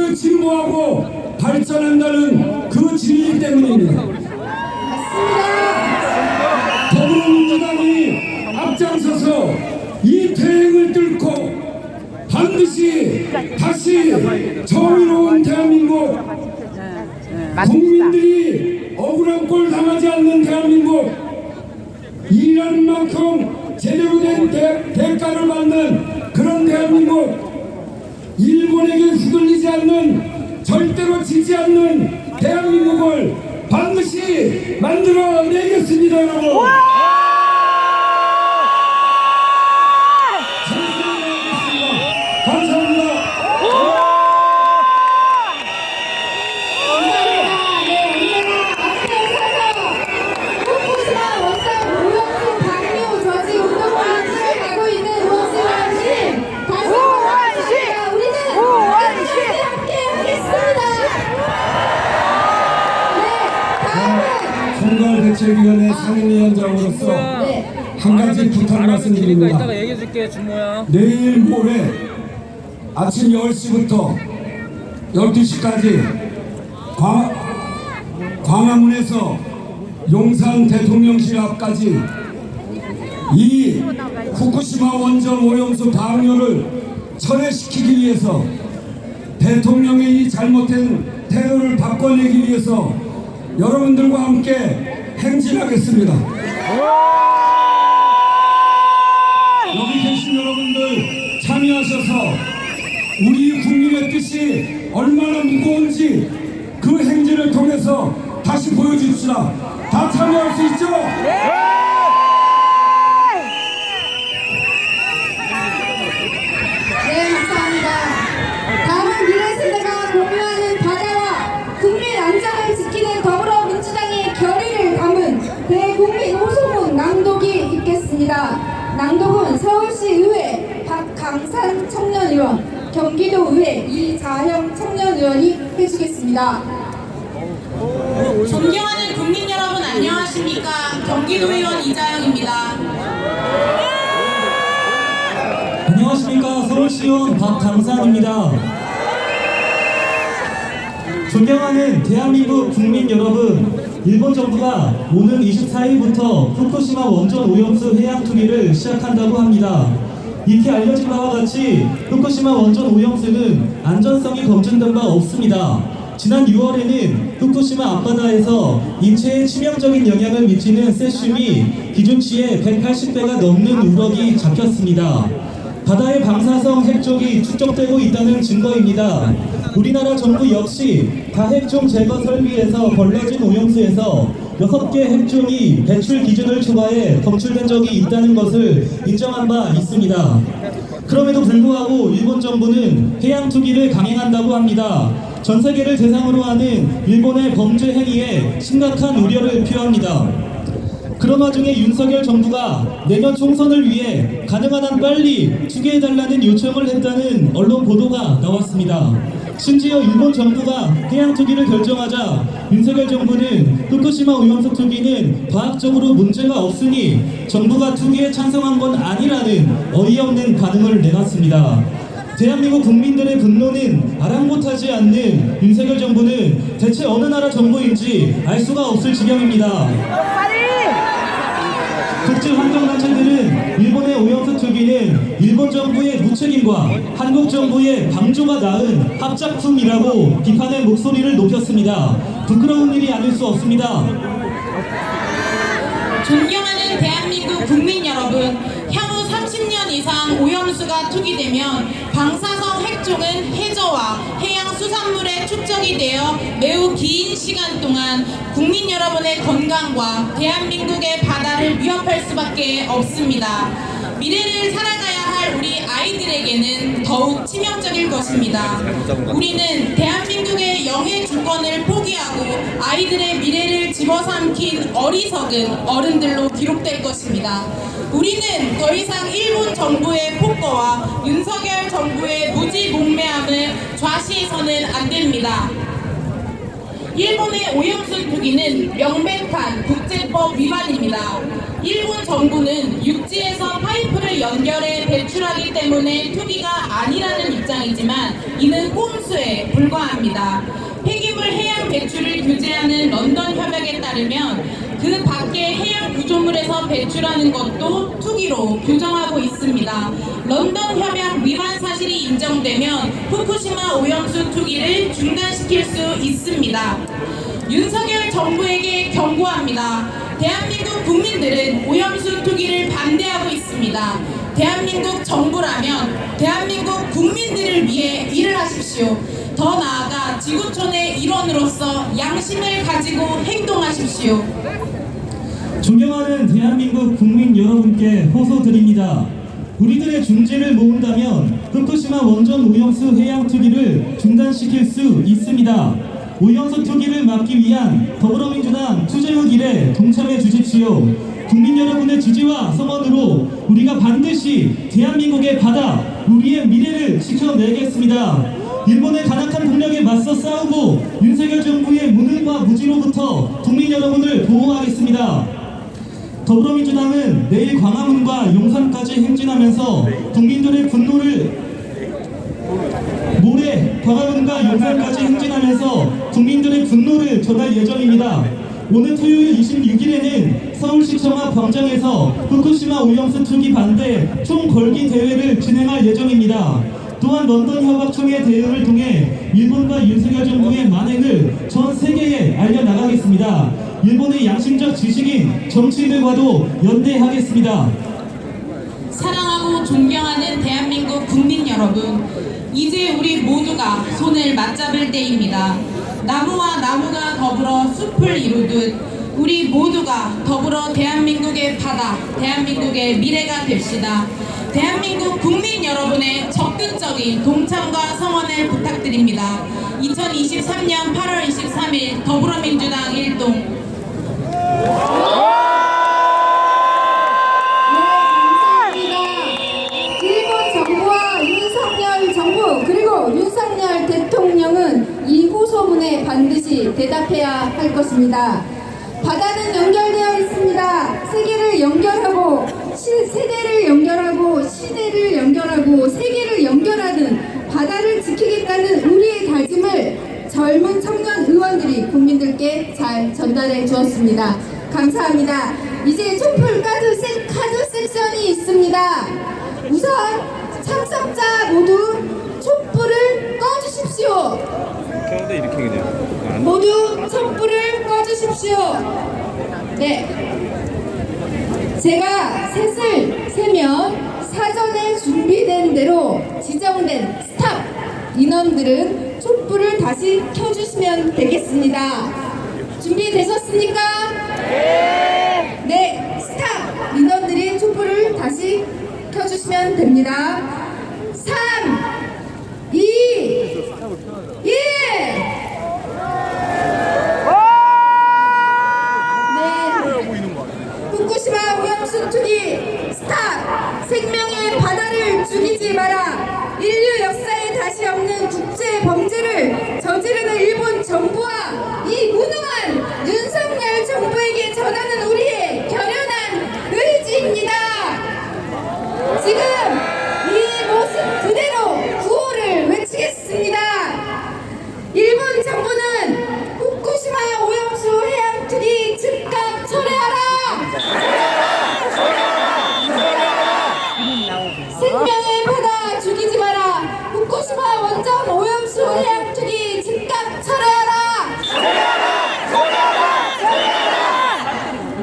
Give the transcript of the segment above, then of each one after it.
그 진보하고 발전한다는 그 진리 때문입니다. 더불어민주당이 앞장서서 이 퇴행을 뚫고 반드시 다시 정의로운 대한민국, 국민들이 억울한 꼴 당하지 않는 대한민국, 일하는 만큼 제대로 된 대가를 받는 그런 대한민국, 일본에게 휘둘리지 않는, 절대로 지지 않는 대한민국을 반드시 만들어내겠습니다, 여러분. 총괄대책위원회 상임위원장으로서 한 가지 부탁 말씀드립니다. 이따가 얘기해줄게, 준모야. 내일 모레 아침 10시부터 12시까지 광화문에서 용산 대통령실 앞까지 이 후쿠시마 원전 오염수 방류를 철회시키기 위해서, 대통령의 이 잘못된 태도를 바꿔내기 위해서 여러분들과 함께 행진하겠습니다. 여기 계신 여러분들 참여하셔서 우리 국민의 뜻이 얼마나 무거운지 그 행진을 통해서 다시 보여줍시다. 다 참여할 수 있죠? 네, 감사합니다. 다음은 미래세대가 공유하는 바다와 국민 안전을 지키는 더불어민주당의 결의를 담은 대국민 호소문 낭독이 있겠습니다. 낭독은 서울시의회 박강산 청년의원, 경기도의회 이자형 청년의원이 해주겠습니다. 존경하는 국민 여러분, 안녕하십니까? 경기도의원 이자영입니다. 안녕하십니까, 서울시의원 박강산입니다. 존경하는 대한민국 국민 여러분, 일본 정부가 오는 24일부터 후쿠시마 원전 오염수 해양 투기를 시작한다고 합니다. 익히 알려진 바와 같이 후쿠시마 원전 오염수는 안전성이 검증된 바 없습니다. 지난 6월에는 후쿠시마 앞바다에서 인체에 치명적인 영향을 미치는 세슘이 기준치의 180배가 넘는 우럭이 잡혔습니다. 바다의 방사성 핵종이 축적되고 있다는 증거입니다. 우리나라 정부 역시 다핵종 제거 설비에서 벌러진 오염수에서 6개 핵종이 배출 기준을 초과해 검출된 적이 있다는 것을 인정한 바 있습니다. 그럼에도 불구하고 일본 정부는 해양 투기를 강행한다고 합니다. 전 세계를 대상으로 하는 일본의 범죄 행위에 심각한 우려를 표합니다. 그런 와중에 윤석열 정부가 내년 총선을 위해 가능한 한 빨리 투기해달라는 요청을 했다는 언론 보도가 나왔습니다. 심지어 일본 정부가 해양 투기를 결정하자 윤석열 정부는 후쿠시마 오염수 투기는 과학적으로 문제가 없으니 정부가 투기에 찬성한 건 아니라는 어이없는 반응을 내놨습니다. 대한민국 국민들의 분노는 아랑곳하지 않는 윤석열 정부는 대체 어느 나라 정부인지 알 수가 없을 지경입니다. 국제 환경단체들은 일본의 오염수 투기는 일본 정부의 무책임과 한국 정부의 방조가 낳은 합작품이라고 비판의 목소리를 높였습니다. 부끄러운 일이 아닐 수 없습니다. 존경하는 대한민국 국민 여러분, 향후 30년 이상 오염수가 투기되면 방사성 핵종은 해저와 해양 수산물에 축적이 되어 매우 긴 시간 동안 국민 여러분의 건강과 대한민국의 바다를 위협할 수밖에 없습니다. 미래를 살아가야 할 우리 아이들에게는 더욱 치명적일 것입니다. 우리는 대한민국의 영해 주권을 포기하고 아이들의 미래를 집어삼킨 어리석은 어른들로 기록될 것입니다. 우리는 더 이상 일본 정부의 폭거와 윤석열 정부의 무지몽매함을 좌시해서는 안 됩니다. 일본의 오염수 투기는 명백한 국제법 위반입니다. 일본 정부는 육지에서 파이프를 연결해 배출하기 때문에 투기가 아니라는 입장이지만 이는 꼼수에 불과합니다. 폐기물 해양 배출을 규제하는 런던 협약에 따르면 그 밖의 해양 구조물에서 배출하는 것도 투기로 규정하고 있습니다. 런던 협약 위반 사실이 인정되면 후쿠시마 오염수 투기를 중단시킬 수 있습니다. 윤석열 정부에게 경고합니다. 대한민국 국민들은 오염수 투기를 반대하고 있습니다. 대한민국 정부라면 대한민국 국민들을 위해 일을 하십시오. 더 나아가 지구촌의 일원으로서 양심을 가지고 행동하십시오. 존경하는 대한민국 국민 여러분께 호소드립니다. 우리들의 중재를 모은다면 후쿠시마 원전 오염수 해양 투기를 중단시킬 수 있습니다. 오염수 투기를 막기 위한 더불어민주당 투쟁의 길에 동참해 주십시오. 국민 여러분의 지지와 성원으로 우리가 반드시 대한민국의 바다, 우리의 미래를 지켜내겠습니다. 일본의 간악한 동력에 맞서 싸우고 윤석열 정부의 무능과 무지로부터 국민 여러분을 보호하겠습니다. 더불어민주당은 내일 광화문과 용산까지 행진하면서 국민들의 분노를 모레 광화문과 용산까지 행진하면서 국민들의 분노를 전할 예정입니다. 오늘 토요일 26일에는 서울시청 앞 광장에서 후쿠시마 오염수 투기 반대 총걸기 대회를 진행할 예정입니다. 또한 런던 협약총회 대회를 통해 일본과 윤석열 정부의 만행을 전 세계에 알려나가겠습니다. 일본의 양심적 지식인 정치인들과도 연대하겠습니다. 사랑하고 존경하는 대한민국 국민 여러분, 이제 우리 모두가 손을 맞잡을 때입니다. 나무와 나무가 더불어 숲을 이루듯 우리 모두가 더불어 대한민국의 바다, 대한민국의 미래가 됩시다. 대한민국 국민 여러분의 적극적인 동참과 성원을 부탁드립니다. 2023년 8월 23일 더불어민주당 일동. 네, 감사합니다. 일본 정부와 윤석열 정부 그리고 윤석열 대통령은 이 호소문에 반드시 대답해야 할 것입니다. 바다는 연결되어 있습니다. 세계를 연결하고 세대를 연결하고 시대를 연결하고 세계를 연결하는 바다를 지키겠다는 우리의 다짐을 젊은 청년 의원들이 국민들께 잘 전달해 주었습니다. 감사합니다. 이제 촛불 카드 섹션이 있습니다. 우선 참석자 모두 촛불을 꺼주십시오. 켜는데 이렇게 그냥 모두 촛불을 꺼주십시오. 네. 제가 셋을 세면 사전에 준비된 대로 지정된 스탑 인원들은 촛불을 다시 켜주시면 되겠습니다. 준비되셨습니까? 네. 네, 스탑 인원들이 촛불을 다시 켜주시면 됩니다. 3, 2, 1. 후쿠시마 오염수 투기 스탑! 생명의 바다를 죽이지 마라! 인류 역사에 다시 없는 국제 범죄를 저지르는 일본 정부와 이 무능한 윤석열 정부에게 전하는 우리의 결연한 의지입니다. 지금 이 모습 그대로 구호를 외치겠습니다. 일본 정부는 후쿠시마 오염수 해양 투기 즉각 철회하라! 생명의 바다 죽이지 마라! 후쿠시마 원전 오염수 해양 투기 즉각 철회하라!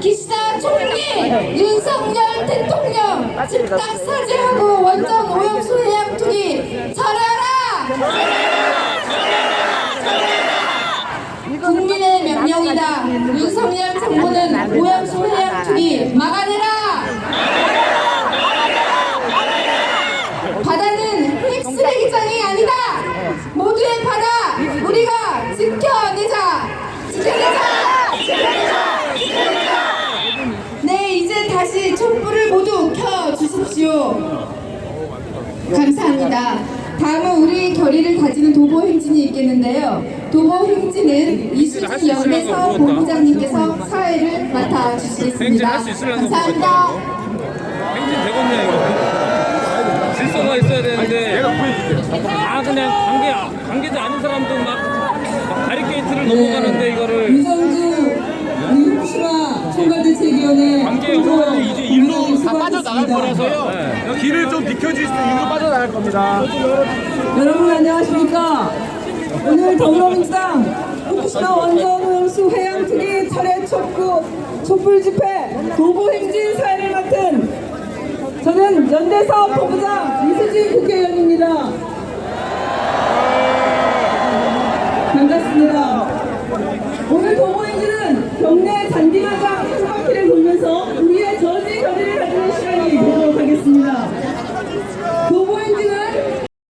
기시다 총리 윤석열 대통령 즉각 사죄하고 원전 오염수 해양 투기 철회하라! 국민의 명령이다. 윤석열 정부는 오염수 해양 투기 막아내라! 바다는 핵쓰레기장이 아니다. 모두의 바다 우리가 지켜내자. 네, 이제 다시 촛불을 모두 켜 주십시오. 감사합니다. 다음은 우리 결의를 다지는 도보 행진이 있겠는데요. 도보 행진은 이수진 연례서 본부장님께서 사회를 맡아 주시겠습니다. 감사합니다. 행진 되겠네 이거. 질서가 있어야 되는데 그냥 관계자 아닌 사람도 막 바리케이트를 넘어가는데 이거를 유성주 우리 후쿠시마 총괄대책위원회 관계 없어서 이제 일로 다 빠져나갈 거라서요. 길을 좀 비켜주실 수 일로 빠져나갈 겁니다. 여러분 안녕하십니까? 오늘 더불어민주당 후쿠시마 원전오염수 해양특위 철회 촉구 촛불 집회 도보 행진 사회를 맡은 저는 연대사업본부장 이수진 국회의원입니다. 반갑습니다. 오늘 도보 행진은 경내 잔디마자